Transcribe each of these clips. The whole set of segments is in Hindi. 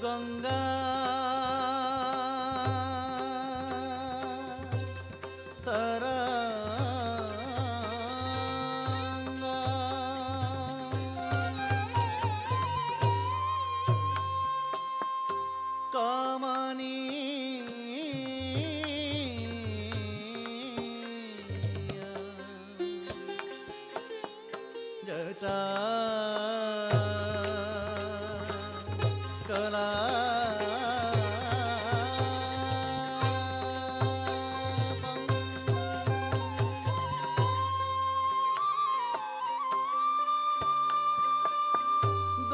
गंगा तरंगा कमनी जटा कला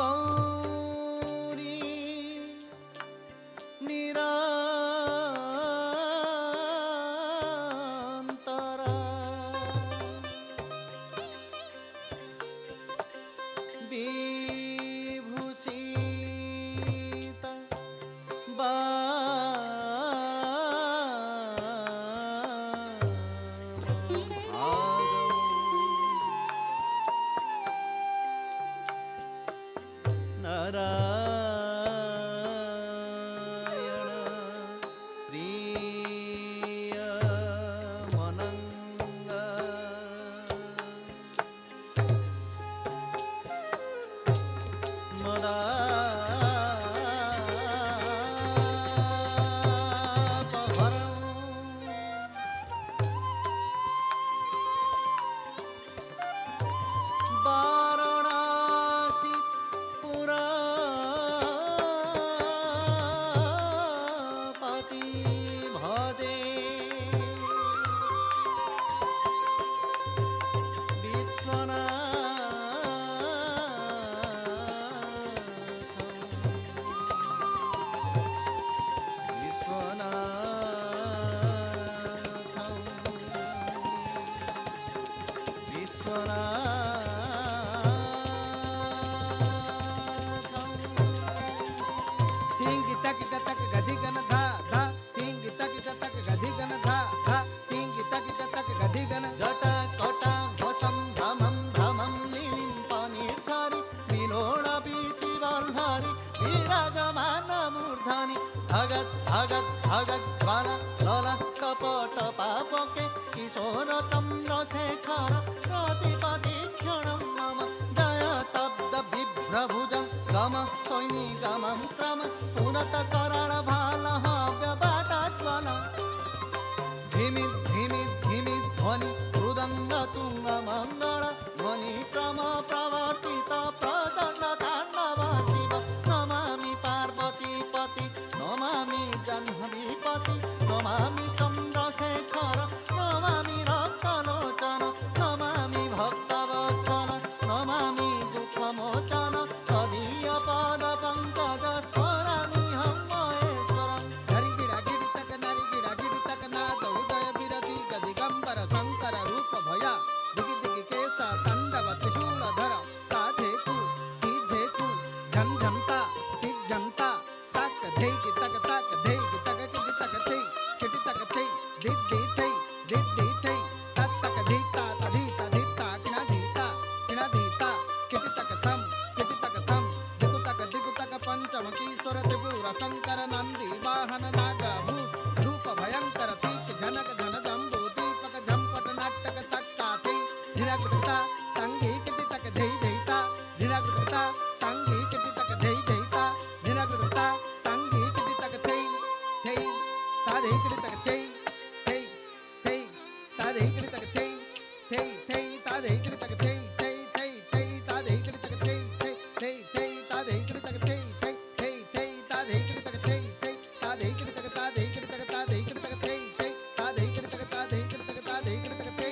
गौरी निरंतरा विभूषिता नारायण प्रिय मनंगा मदा वाराणसी पुरपति भदे जटा कटा घोषम भ्रमं भ्रमं नीलिम्पनिर्झरि विलोळ बीचि वल्हरि विराजमान मूर्धनि भगत भगत भगत ज्वाला लला कपट पापके किशोर चन्द्रशेखर प्रतिपति क्षणं मम जय तब्द बिभ्रभुजं गम सैनिगमं क्रम पुनत कराळ भाल हव्यबाट ज्वल धिमि धिमि धिमि ध्वनि मृदंग तुंग मंगल ध्वनि क्रम प्रवर्तित प्रचंड तांडव शिव नमामि पार्वती पति नमामि जाह्नवीपति नमामि चंद्रशेखर नमामि रक्तलोचन नमामि भक्तवत्सल नमामि दुःखमोचन तदीय पद पंकज स्मरामि हम महेश्वरम् शंकर रूप भया दिगि दिगि केसा तांडव त्रिशूलधर ताझे कु झम झमता ति झमता तक धै कि तक धै कि तक कि तक थै किटि तक थै दि थै तत तक धीता तधीता धीता किना धीता किटि तक थम दिगु तक पंचम कीश्वर त्रिपुर शंकर नंदी वाहन नाग भूत रूप भयंकर तीक जनक धन जंबू दीपक झंपट नाटक तक्का थै धीराकृता तंगी किटि तक धै धैता धीराकृता तंगी किटि तक धै धैता धीराकृता तंगी किटि तक थै ता धै किटि तक थै ता धै किटि तक थै ता धै किटि तक थै ता धै किटि तक थै ता धै किटि तक थै ता धै किटि तक थै ता धै किटि तक ता धै किटि तक ता धै किटि तक थै ता धै किटि तक ता धै किटि तक ता धै किटि तक थै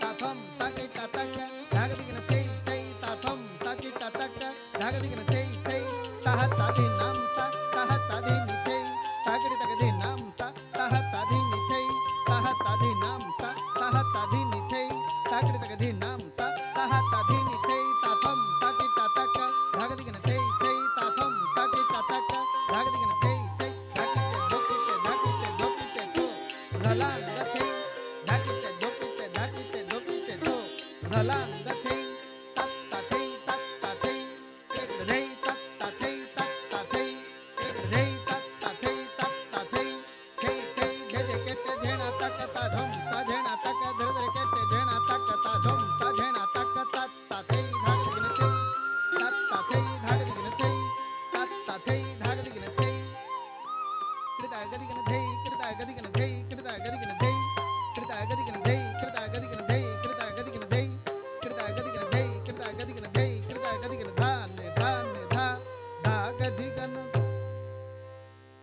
ता थम ता कि ता तक धाग दिगन थै ता थम ता कि ता तक धाग दिगन थै ताह ता धि नाम ता ताह ता धि नि थै ता किटि तक धि नाम ता ताह ता धि नि थै ताह ता धि नाम ता ताह ता धि नि थै ता किटि तक धि नाम ता ताह ता धि नि थै ता थम ता कि ता तक धाग दिगन थै ता थम ता कि ता तक धाग दिगन थै धाकिटे धोकिटे रलांग थै धाकिटे धोकिटे धो रलांग थै तत्ता थै एक रे तत्ता थै கிருதா கதிகன தை கிருதா கதிகன தை கிருதா கதிகன